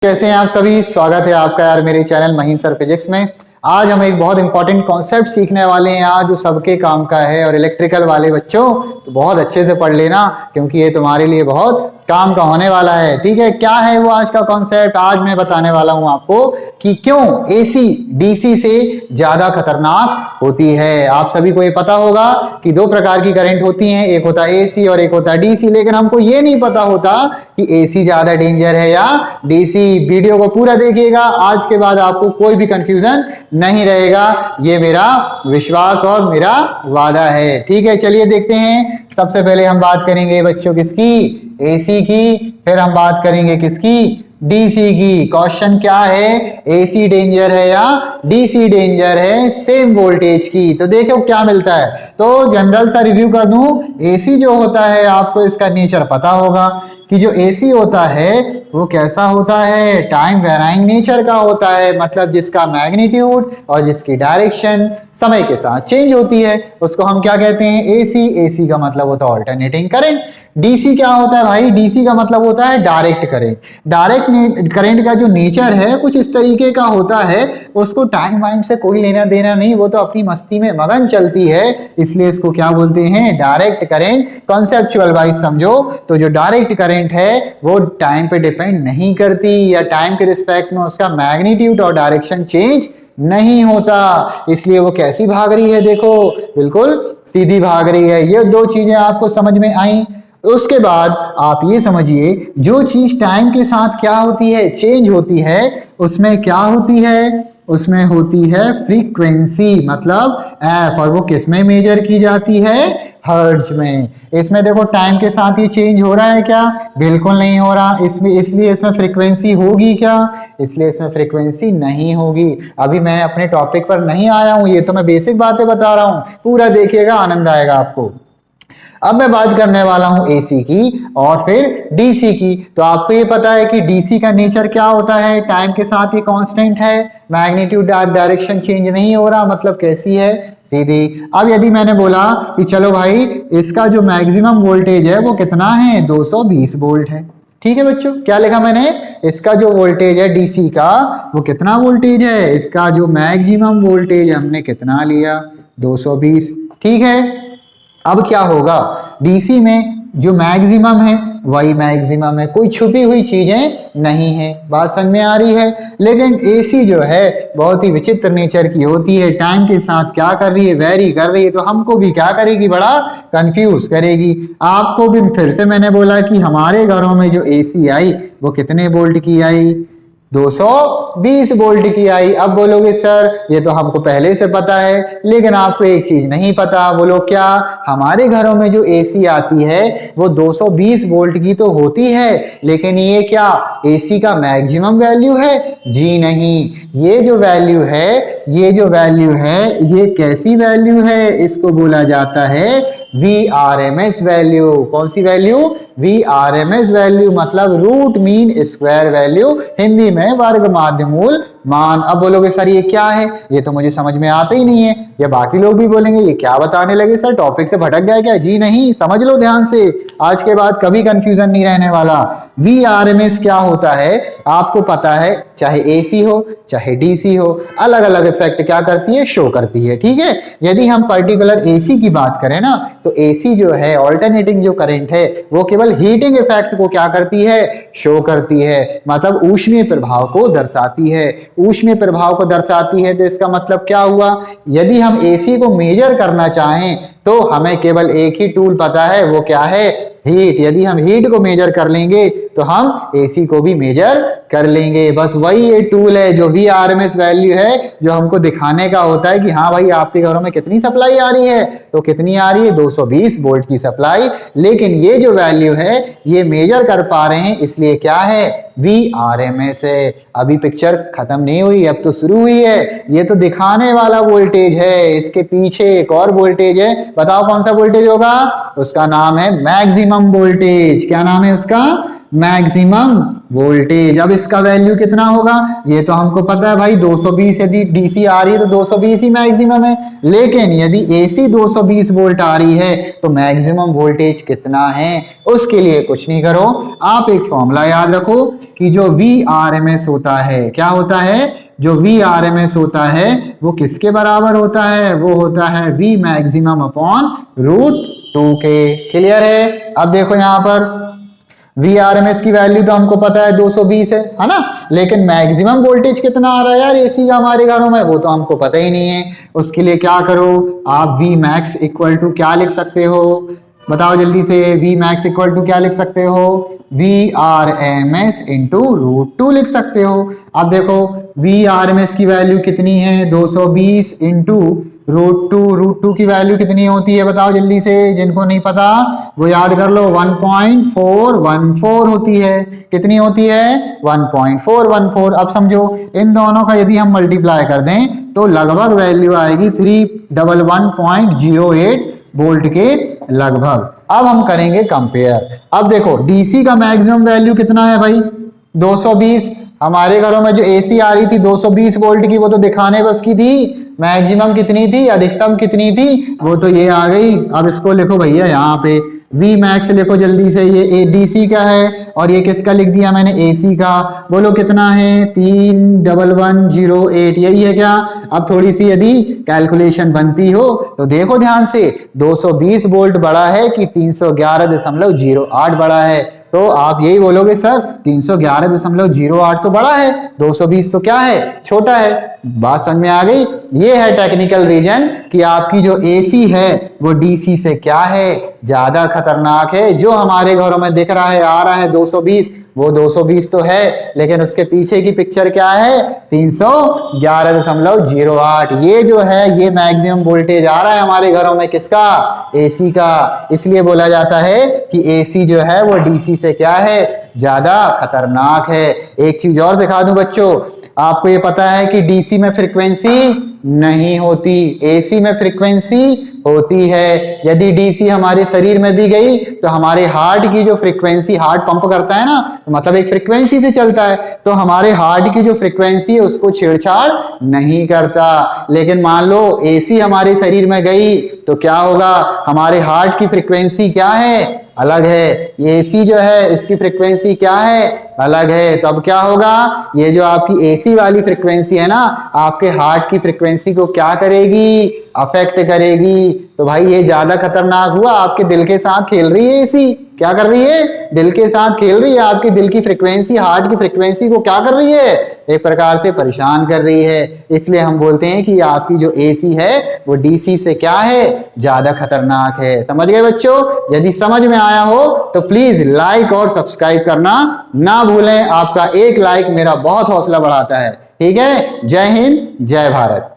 कैसे हैं आप सभी। स्वागत है आपका यार मेरे चैनल महीन सर फिजिक्स में। आज हम एक बहुत इंपॉर्टेंट कॉन्सेप्ट सीखने वाले हैं आज, जो सबके काम का है। और इलेक्ट्रिकल वाले बच्चों तो बहुत अच्छे से पढ़ लेना, क्योंकि ये तुम्हारे लिए बहुत काम का होने वाला है। ठीक है, क्या है वो आज का कॉन्सेप्ट? आज मैं बताने वाला हूं आपको कि क्यों एसी डीसी से ज्यादा खतरनाक होती है। आप सभी को ये पता होगा कि दो प्रकार की करंट होती हैं, एक होता है एसी और एक होता है डीसी। लेकिन हमको ये नहीं पता होता कि एसी ज्यादा डेंजर है या डीसी। वीडियो को पूरा देखिएगा, आज के बाद आपको कोई भी कंफ्यूजन नहीं रहेगा, ये मेरा विश्वास और मेरा वादा है। ठीक है, चलिए देखते हैं। सबसे पहले हम बात करेंगे बच्चों किसकी? एसी की। फिर हम बात करेंगे किसकी? डीसी की। क्वेश्चन क्या है? एसी डेंजर है या डीसी डेंजर है सेम वोल्टेज की? तो देखो क्या मिलता है। तो जनरल सा रिव्यू कर दूं। एसी जो होता है, आपको इसका नेचर पता होगा कि जो एसी होता है वो कैसा होता है? टाइम वेराइंग नेचर का होता है, मतलब जिसका मैग्नीट्यूड और जिसकी डायरेक्शन समय के साथ चेंज होती है, उसको हम क्या कहते हैं? एसी। एसी का मतलब होता है ऑल्टरनेटिंग करंट। डीसी क्या होता है भाई? डीसी का मतलब होता है डायरेक्ट करंट। डायरेक्ट करंट का जो नेचर है कुछ इस तरीके का होता है, उसको टाइम वाइम से कोई लेना देना नहीं, वो तो अपनी मस्ती में मगन चलती है, इसलिए इसको क्या बोलते हैं? Direct current. कॉन्सेप्चुअल वाइज समझो तो जो डायरेक्ट करंट है वो टाइम पे डिपेंड नहीं करती, या टाइम के रिस्पेक्ट में उसका मैग्नीट्यूड और डायरेक्शन चेंज नहीं होता, इसलिए वो कैसी भाग रही है? देखो बिल्कुल सीधी भाग रही है। ये दो चीजें आपको समझ में आई। उसके बाद आप ये समझिए, जो चीज टाइम के साथ क्या होती है? चेंज होती है, उसमें क्या होती है? उसमें होती है फ्रीक्वेंसी, मतलब एफ। और वो किस में मेजर की जाती है? हर्ट्ज में। इसमें देखो टाइम के साथ ये चेंज हो रहा है क्या? बिल्कुल नहीं हो रहा। इसमें इसलिए इसमें फ्रीक्वेंसी होगी क्या? इसलिए इसमें फ्रीक्वेंसी नहीं होगी। अभी मैं अपने टॉपिक पर नहीं आया हूं, ये तो मैं बेसिक बातें बता रहा हूं, पूरा देखिएगा, आनंद आएगा आपको। अब मैं बात करने वाला हूं एसी की और फिर डीसी की। तो आपको ये पता है कि डीसी का नेचर क्या होता है? टाइम के साथ ये कांस्टेंट है, मैग्नीट्यूड डायरेक्शन चेंज नहीं हो रहा, मतलब कैसी है? सीधी। अब यदि मैंने बोला कि चलो भाई इसका जो मैक्सिमम वोल्टेज है वो कितना है? 220 वोल्ट है। ठीक है बच्चों, क्या लिखा मैंने? इसका जो वोल्टेज है डीसी का वो कितना वोल्टेज है? इसका जो मैक्सिमम वोल्टेज हमने कितना लिया? 220। ठीक है, अब क्या होगा? डीसी में जो मैक्सिमम है वही मैक्सिमम है, कोई छुपी हुई चीजें नहीं है। बात समझ में आ रही है? लेकिन एसी जो है बहुत ही विचित्र नेचर की होती है, टाइम के साथ क्या कर रही है? वेरी कर रही है, तो हमको भी क्या करेगी? बड़ा कंफ्यूज करेगी। आपको भी फिर से मैंने बोला कि हमारे घरों में जो एसी आई वो कितने वोल्ट की आई? 220 वोल्ट की आई। अब बोलोगे सर ये तो हमको पहले से पता है, लेकिन आपको एक चीज नहीं पता। बोलो क्या? हमारे घरों में जो एसी आती है वो 220 वोल्ट की तो होती है, लेकिन ये क्या एसी का मैक्सिमम वैल्यू है? जी नहीं। ये जो वैल्यू है, ये कैसी वैल्यू है? इसको बोला जाता है VRMS वैल्यू। कौन सी वैल्यू? VRMS वैल्यू, मतलब root mean square value, Hindi में वर्ग माध्य मूल मान। अब बोलोगे सर ये क्या है? ये तो मुझे समझ में आता ही नहीं है। या बाकी लोग भी बोलेंगे ये क्या बताने लगे सर, टॉपिक से भटक गया क्या? जी नहीं, समझ लो ध्यान से, आज के बाद कभी कंफ्यूजन नहीं रहने वाला। VRMS क्या होता है आपको पता है, चाहे एसी हो चाहे डीसी हो, अलग अलग इफेक्ट क्या करती है? शो करती है। ठीक है, यदि हम पर्टिकुलर एसी की बात करें ना, तो एसी जो है ऑल्टरनेटिंग जो करंट है वो केवल हीटिंग इफेक्ट को क्या करती है? शो करती है, मतलब ऊष्मीय प्रभाव को दर्शाती है। ऊष्मीय प्रभाव को दर्शाती है तो इसका मतलब क्या हुआ? यदि हम एसी को मेजर करना चाहें तो हमें केवल एक ही टूल पता है, वो क्या है? हीट। यदि हम हीट को मेजर कर लेंगे तो हम एसी को भी मेजर कर लेंगे। बस वही ये टूल है जो VRMS वैल्यू है, जो हमको दिखाने का होता है कि हाँ भाई आपके घरों में कितनी सप्लाई आ रही है? तो कितनी आ रही है? 220 वोल्ट की सप्लाई। लेकिन ये जो वैल्यू है ये मेजर कर पा रहे हैं, इसलिए क्या है? VRMS है। अभी पिक्चर खत्म नहीं हुई, अब तो शुरू हुई है। ये तो दिखाने वाला वोल्टेज है, इसके पीछे एक और वोल्टेज है। बताओ कौन सा वोल्टेज होगा? उसका नाम है मैक्सिमम वोल्टेज। क्या नाम है उसका? Maximum voltage. अब इसका वैल्यू कितना होगा, ये तो हमको पता है भाई 220, यदि डीसी आ रही है तो 220 ही मैक्सिमम है, लेकिन यदि एसी 220 वोल्ट आ रही है तो मैक्सिमम वोल्टेज कितना है। उसके लिए कुछ नहीं करो, आप एक फॉर्मूला याद रखो कि जो VRMS होता है, क्या होता है, जो VRMS होता है वो किसके बराबर होता है, वो होता है V मैक्सिमम अपॉन √2 के। क्लियर है। अब देखो यहां पर VRMS की वैल्यू तो हमको पता है 220 है ना, लेकिन मैक्सिमम वोल्टेज कितना आ रहा है यार एसी का हमारे घरों में, वो तो हमको पता ही नहीं है। उसके लिए क्या करो, आप Vmax इक्वल टू क्या लिख सकते हो, बताओ जल्दी से। Vmax इक्वल टू क्या लिख सकते हो, VRMS इंटू √2 लिख सकते हो। अब देखो VRMS की वैल्यू कितनी है, 220 इंटू √2 की वैल्यू कितनी होती है बताओ जल्दी से, जिनको नहीं पता वो याद कर लो, 1.414 होती है। कितनी होती है, 1.414। अब समझो इन दोनों का यदि हम मल्टीप्लाई कर दें तो लगभग वैल्यू आएगी 311.08 वोल्ट के लगभग। अब हम करेंगे कंपेयर। अब देखो डीसी का मैक्सिमम वैल्यू कितना है भाई, 220। हमारे घरों में जो एसी आ रही थी 220 वोल्ट की, वो तो दिखाने बस की थी। मैक्सिमम कितनी थी, अधिकतम कितनी थी, वो तो ये आ गई। अब इसको लिखो भैया यहाँ पे, Vmax लिखो जल्दी से, ये डीसी का है और ये किसका लिख दिया मैंने, एसी का। बोलो कितना है, 31108, यही है क्या। अब थोड़ी सी यदि कैलकुलेशन बनती हो तो देखो ध्यान से, 220 वोल्ट बड़ा है कि 311.08 बड़ा है, तो आप यही बोलोगे सर 311.08 तो बड़ा है, 220 तो क्या है, छोटा है। बात समझ में आ गई। ये है टेक्निकल रीजन कि आपकी जो एसी है वो डीसी से क्या है, ज्यादा खतरनाक है। जो हमारे घरों में दिख रहा है, आ रहा है 220, वो 220 तो है, लेकिन उसके पीछे की पिक्चर क्या है, 311.08। ये जो है ये मैक्सिमम वोल्टेज आ रहा है हमारे घरों में, किसका, एसी का। इसलिए बोला जाता है कि एसी जो है वो डीसी से क्या है, ज्यादा खतरनाक है। एक चीज और सिखा दूं बच्चों, आपको ये पता है कि डीसी में फ्रीक्वेंसी नहीं होती, एसी में फ्रीक्वेंसी होती है। यदि डीसी हमारे शरीर में भी गई तो हमारे हार्ट की जो फ्रीक्वेंसी, हार्ट पंप करता है ना, तो मतलब एक फ्रीक्वेंसी से चलता है, तो हमारे हार्ट की जो फ्रीक्वेंसी है उसको छेड़छाड़ नहीं करता। लेकिन मान लो एसी हमारे शरीर में गई तो क्या होगा, हमारे हार्ट की फ्रीक्वेंसी क्या है, अलग है। ये एसी जो है इसकी फ्रीक्वेंसी क्या है, अलग है। तो अब क्या होगा, ये जो आपकी एसी वाली फ्रीक्वेंसी है ना, आपके हार्ट की फ्रीक्वेंसी को क्या करेगी, अफेक्ट करेगी। तो भाई ये ज्यादा खतरनाक हुआ, आपके दिल के साथ खेल रही है एसी। क्या कर रही है, दिल के साथ खेल रही है। आपके दिल की फ्रीक्वेंसी, हार्ट की फ्रीक्वेंसी को क्या कर रही है, एक प्रकार से परेशान कर रही है। इसलिए हम बोलते हैं कि आपकी जो एसी है वो डीसी से क्या है, ज्यादा खतरनाक है। समझ गए बच्चों। यदि समझ में आया हो तो प्लीज लाइक और सब्सक्राइब करना ना भूलें। आपका एक लाइक मेरा बहुत हौसला बढ़ाता है। ठीक है। जय हिंद, जय भारत।